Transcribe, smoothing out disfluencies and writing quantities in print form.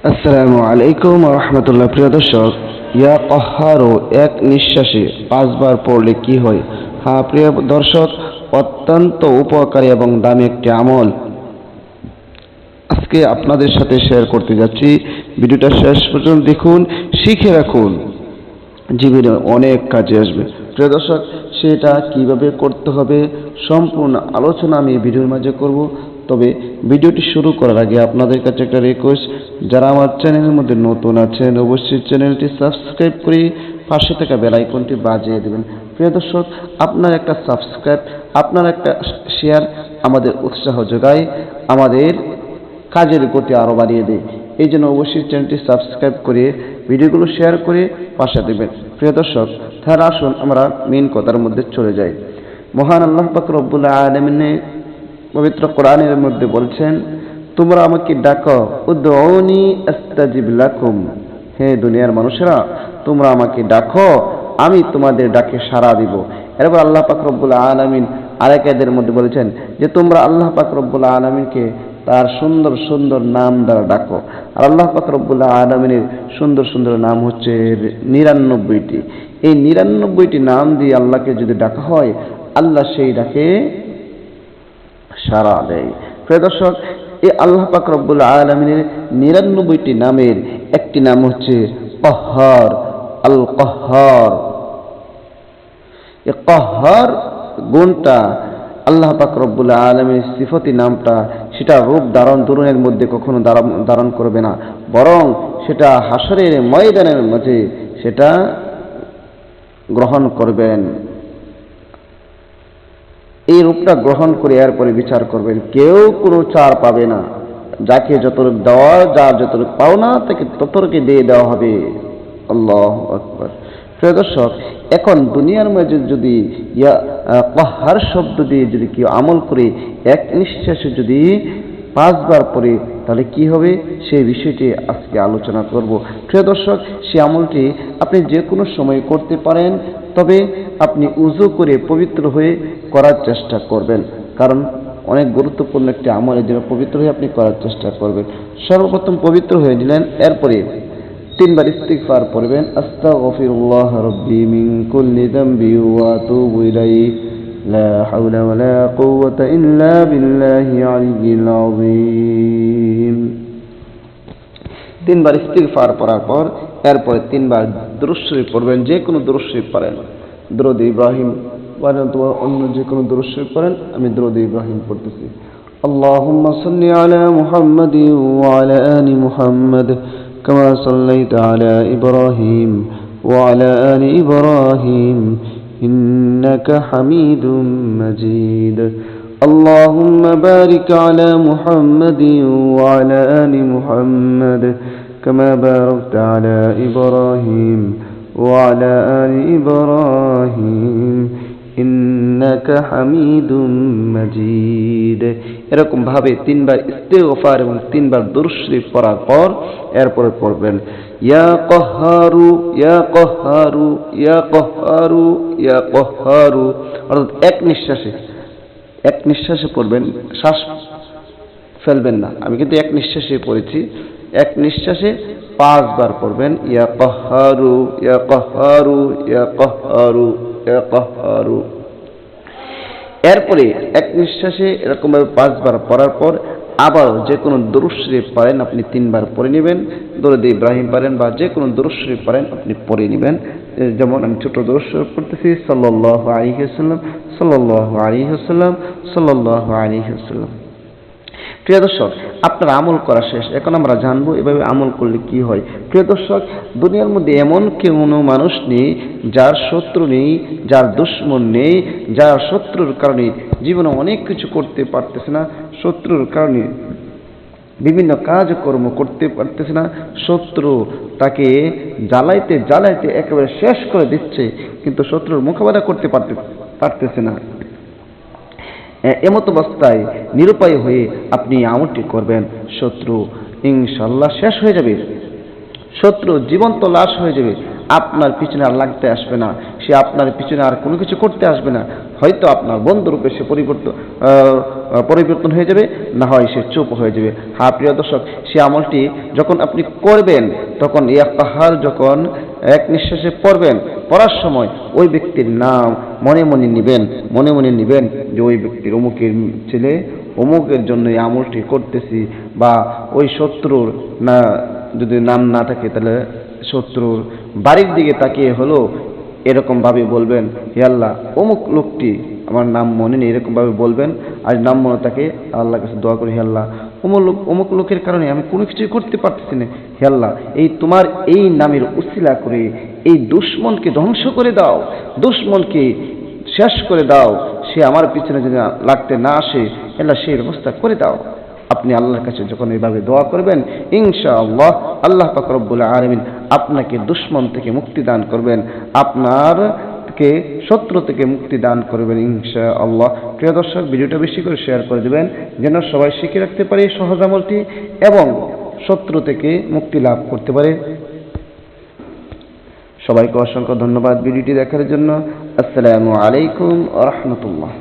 আসসালামু আলাইকুম ওয়া রাহমাতুল্লাহ। প্রিয় দর্শক, ইয়া কাহ্হারু এক নিঃশ্বাসে 5 বার পড়লে কি হয়? হ্যাঁ প্রিয় দর্শক, অত্যন্ত উপকারী এবং দামি একটি আমল আজকে আপনাদের সাথে শেয়ার করতে যাচ্ছি। ভিডিওটা শেষ পর্যন্ত দেখুন, শিখে রাখুন, জীবনে অনেক কাজে আসবে। প্রিয় দর্শক, সেটা কিভাবে করতে হবে সম্পূর্ণ আলোচনা আমি এই ভিডিওর মাঝে করব। তবে ভিডিওটি শুরু করার আগে আপনাদের কাছে একটা রিকোয়েস্ট, যারা আমার চ্যানেলের মধ্যে নতুন আছেন অবশ্যই চ্যানেলটি সাবস্ক্রাইব করে পাশে থাকা বেল আইকনটি বাজিয়ে দেবেন। প্রিয় দর্শক, আপনার একটা সাবস্ক্রাইব, আপনার একটা শেয়ার আমাদের উৎসাহ যোগায়, আমাদের কাজের গতি আরও বাড়িয়ে দেয়। এই জন্য অবশ্যই চ্যানেলটি সাবস্ক্রাইব করে ভিডিওগুলো শেয়ার করে পাশে দেবেন। প্রিয় দর্শক, তাহলে আসুন আমরা মেন কথার মধ্যে চলে যাই। মহান আল্লাহ পাক রব্বুল আলামিন পবিত্র কোরআনের মধ্যে বলছেন, তোমরা আমাকে ডাকো, উদউনি আস্তাজিব লাকুম। হে দুনিয়ার মানুষেরা, তোমরা আমাকে ডাকো, আমি তোমাদের ডাকে সাড়া দিব। এরপর আল্লাহ পাক রব্বুল আলামিন আরেক আয়াতের মধ্যে বলেছেন যে তোমরা আল্লাহ পাক রব্বুল আলামিনকে তার সুন্দর সুন্দর নাম দ্বারা ডাকো। আর আল্লাহ পাক রব্বুল আলামিনের সুন্দর সুন্দর নাম হচ্ছে 99টি। এই 99টি নাম দিয়ে আল্লাহকে যদি ডাকা হয়, আল্লাহ সেই ডাকে সাড়া দেয়। প্রিয় দর্শক, এই আল্লাহ পাক রব্বুল আলামিনের 99টি নামের একটি নাম হচ্ছে কাহ্হার, আল কাহ্হার। এই কাহ্হার গুণটা আল্লাহ পাক রব্বুল আলামিনের সিফতি নামটা, সেটা রূপ ধারণের মধ্যে কখনো ধারণ করবে না, বরং সেটা হাসরের ময়দানের মাঝে সেটা গ্রহণ করবেন। এই রূপটা গ্রহণ করে এরপরে বিচার করবেন। কেউ কোনো ছাড় পাবে না। যাকে যতটুকু দেওয়া, যার যতটুকু পাওনা, তাকে ততটুকু দিয়ে দেওয়া হবে। আল্লাহু আকবার। প্রিয় দর্শক, এখন দুনিয়ার মাঝে যদি কাহ্হার শব্দ দিয়ে যদি কেউ আমল করে এক নিঃশ্বাসে যদি 5 বার পড়ে, তাহলে কি হবে সেই বিষয়টি আজকে আলোচনা করব। প্রিয় দর্শক, সেই আমলটি আপনি যে কোনো সময় করতে পারেন, তবে আপনি উযু করে পবিত্র হয়ে করার চেষ্টা করবেন, কারণ অনেক গুরুত্বপূর্ণ একটি আমল। এই জন্য পবিত্র হয়ে আপনি করার চেষ্টা করবেন। সর্বপ্রথম পবিত্র হয়ে নিলেন, এরপরে 3 বার ইস্তিগফার পড়বেন, আস্তাগফিরুল্লাহ রাব্বি মিন কুল্লি যামবি ওয়া আতুবু ইলাইহি লা হাওলা ওয়ালা কুওয়াতা ইল্লা বিল্লাহি আলিয়্যিল আযীম। 3 বার ইস্তিগফার পড়ার পর এরপরে 3 বার দুরূদ শরীফ পড়বেন, যে কোনো দুরূদ শরীফ পড়েন, দুরূদ ইব্রাহিম পড়েন অথবা অন্য যে কোনো দুরূদ শরীফ পড়েন। আমি দুরূদ ইব্রাহিম পড়তেছি। আল্লাহুম্মা সাল্লি আলা মুহাম্মাদিন ওয়া আলা আলি মুহাম্মাদ কামা সাল্লাইতা আলা ইব্রাহিম ওয়া আলা আলি ইব্রাহিম ইন্নাকা হামিদুম মাজিদ। اللهم بارك على محمد وعلى آل محمد كما باركت على إبراهيم وعلى آل إبراهيم إنك حميد مجيد। এরকম ভাবে 3 বার ইস্তিগফার এবং 3 বার দুরূদ শরীফ পড়ার পর এরপরে পড়বেন ইয়া কাহ্হারু ইয়া কাহ্হারু ইয়া কাহ্হারু ইয়া কাহ্হারু। অর্থাৎ এক নিঃশ্বাসে পড়বেন, শ্বাস ফেলবেন না। আমি কিন্তু এক নিঃশ্বাসে পড়েছি। এক নিঃশ্বাসে 5 বার পড়বেন ইয়া কাহ্হারু ইয়া কাহ্হারু ইয়া কাহ্হারু ইয়া কাহ্হারু। এরপরে এক নিঃশ্বাসে এরকমভাবে 5 বার পড়ার পর আবার যে কোনো দুরূদ শরীফ পড়েন, আপনি 3 বার পড়ে নেবেন। দুরূদ ইব্রাহিম পড়েন বা যে কোনো দুরূদ শরীফ পড়েন, আপনি পড়ে নেবেন। যেমন আমি ছোট দুরূদ শরীফ পড়তেছি, সাল্লাল্লাহু আলাইহি ওয়াসাল্লাম সাল্লাল্লাহু আলাইহি ওয়াসাল্লাম সাল্লাল্লাহু আলাইহি ওয়াসাল্লাম। প্রিয় দর্শক, আপনার আমল করা শেষ। এখন আমরা জানবো এভাবে আমল করলে কি হয়। প্রিয় দর্শক, দুনিয়ার মধ্যে এমন কোনো মানুষ নেই যার শত্রু নেই, যার দুশ্মন নেই, যার শত্রুর কারণে জীবনে অনেক কিছু করতে পারতেছে না, শত্রুর কারণে বিভিন্ন কাজকর্ম করতে পারতেছে না, শত্রু তাকে জ্বালাইতে জ্বালাইতে একেবারে শেষ করে দিচ্ছে, কিন্তু শত্রুর মোকাবেলা করতে পারতেছে না। এমত অবস্থায় নিরুপায় হয়ে আপনি আমলটি করবেন, শত্রু ইনশাআল্লাহ শেষ হয়ে যাবে, শত্রু জীবন্ত লাশ হয়ে যাবে। আপনার পিছনে আর লাগতে আসবে না, সে আপনার পিছনে আর কোনো কিছু করতে আসবে না। হয়তো আপনার বন্ধুরূপে সে পরিবর্তন হয়ে যাবে, না হয় সে চুপ হয়ে যাবে। হ্যাঁ প্রিয় দর্শক, সে আমলটি যখন আপনি করবেন তখন ইয়া কাহার যখন এক নিঃশ্বাসে পড়বেন, পড়ার সময় ওই ব্যক্তির নাম মনে মনে নিবেন যে ওই ব্যক্তির অমুকের ছেলে অমুকের জন্য এই আমলটি করতেছি, বা ওই শত্রুর না যদি নাম না থাকে তাহলে শত্রুর বাড়ির দিকে তাকিয়ে হলো এরকম ভাবে বলবেন, হে আল্লাহ অমুক লোকটি, আমার নাম মনে নেই, এরকম ভাবে বলবেন। আর নাম মনে থাকে আল্লাহর কাছে দোয়া করি, হে আল্লাহ অমুক লোকের কারণে আমি কোনো কিছুই করতে পারতেছি না, হে আল্লাহ এই তোমার এই নামের উসিলা করে এই দুশমনকে ধ্বংস করে দাও, দুশমনকে শেষ করে দাও, সে আমার পিছনে যদি লাগতে না আসে, আল্লাহ সেই ব্যবস্থা করে দাও। আপনি আল্লাহর কাছে যখন এইভাবে দোয়া করবেন, ইনশাআল্লাহ আল্লাহ পাক রব্বুল আলামিন আপনাকে দুশমন থেকে মুক্তি দান করবেন, আপনার শত্রু থেকে মুক্তি দান করবেন ইনশাআল্লাহ। প্রিয় দর্শক, ভিডিওটা বেশি করে শেয়ার করে দেবেন যেন সবাই শিখে রাখতে পারে সহজ আমলটি এবং শত্রু থেকে মুক্তি লাভ করতে পারে। সবাইকে অসংখ্য ধন্যবাদ ভিডিওটি দেখার জন্য। আসসালামু আলাইকুম ওয়া রাহমাতুল্লাহ।